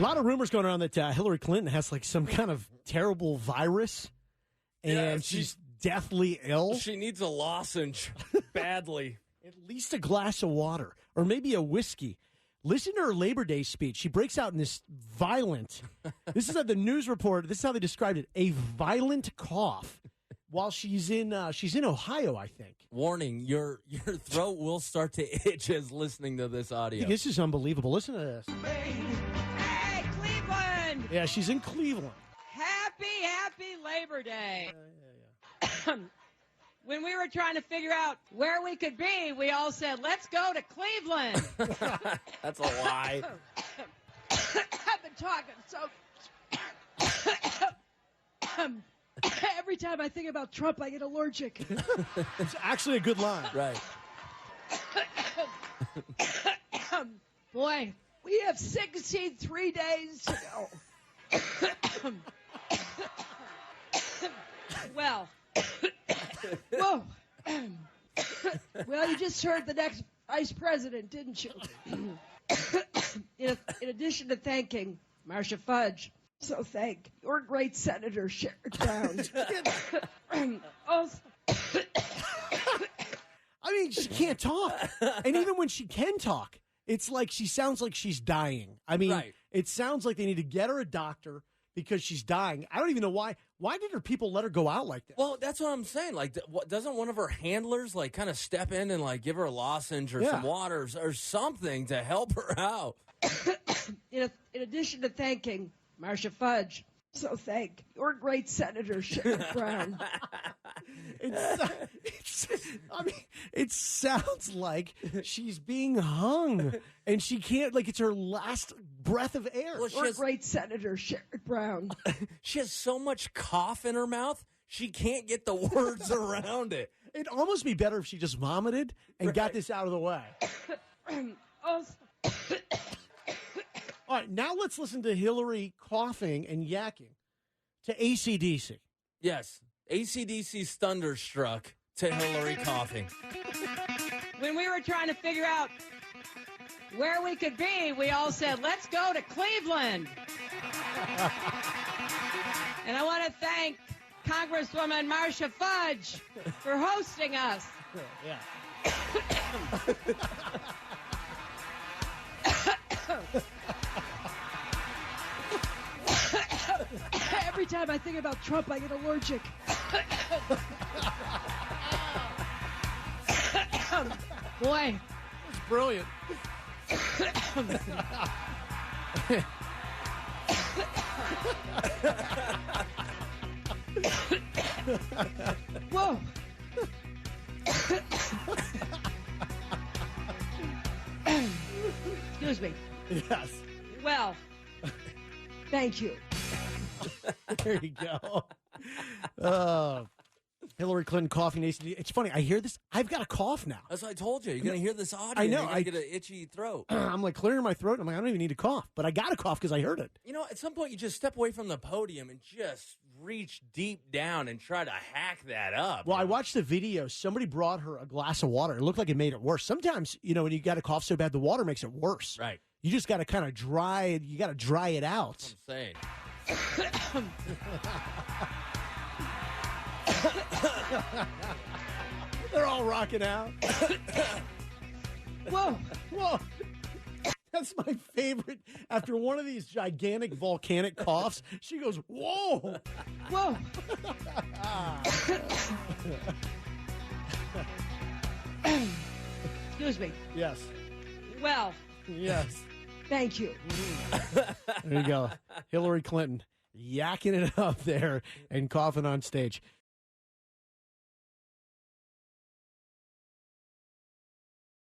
A lot of rumors going around that Hillary Clinton has like some kind of terrible virus, and she's deathly ill. She needs a lozenge badly. At least a glass of water, or maybe a whiskey. Listen to her Labor Day speech. She breaks out in this violent, this is how the news report, this is how they described it, a violent cough while she's in Ohio, I think. Warning, your throat will start to itch as listening to this audio. This is unbelievable. Listen to this. Hey, Cleveland! Yeah, she's in Cleveland. Happy Labor Day. When we were trying to figure out where we could be, we all said, let's go to Cleveland. That's a lie. I've been talking so... Every time I think about Trump, I get allergic. It's actually a good line. Right. Boy, we have 63 days to go. Well... Whoa. Well, you just heard the next vice president, didn't you? In addition to thanking Marcia Fudge, so thank your great Senator Sherrod Brown. Also, I mean, she can't talk. And even when she can talk, it's like she sounds like she's dying. I mean, Right. It sounds like they need to get her a doctor because she's dying. I don't even know why. Why did her people let her go out like that? Well, that's what I'm saying. Like, doesn't one of her handlers like kind of step in and like give her a lozenge or some water or something to help her out? in addition to thanking Marcia Fudge, so thank your great Senator Sherrod Brown. It sounds like she's being hung and she can't, like it's her last breath of air. Well, Your great Senator Sherrod Brown. She has so much cough in her mouth, she can't get the words around it. It'd almost be better if she just vomited and got this out of the way. Also, All right, now let's listen to Hillary coughing and yakking to AC/DC. Yes, AC/DC's thunderstruck to Hillary coughing. when we were trying to figure out where we could be, we all said, let's go to Cleveland. And I want to thank Congresswoman Marcia Fudge for hosting us. Yeah. Every time I think about Trump, I get allergic. Boy. That's brilliant. Whoa. Excuse me. Yes. Well, thank you. There you go. Hillary Clinton coughing. It's funny. I hear this. I've got a cough now. That's what I told you. You're going to hear this audio. I know. You're going to get an itchy throat. I'm like clearing my throat. I'm like, I don't even need to cough, but I got to cough because I heard it. You know, at some point, you just step away from the podium and just reach deep down and try to hack that up. Well, I watched the video. Somebody brought her a glass of water. It looked like it made it worse. Sometimes, you know, when you got a cough so bad, the water makes it worse. Right. You just got to kind of dry it. You got to dry it out. I'm saying. They're all rocking out. Whoa. Whoa. That's my favorite. After one of these gigantic volcanic coughs, she goes, whoa. Whoa. Excuse me. Yes. Well, Yes. thank you. There you go. Hillary Clinton yakking it up there and coughing on stage.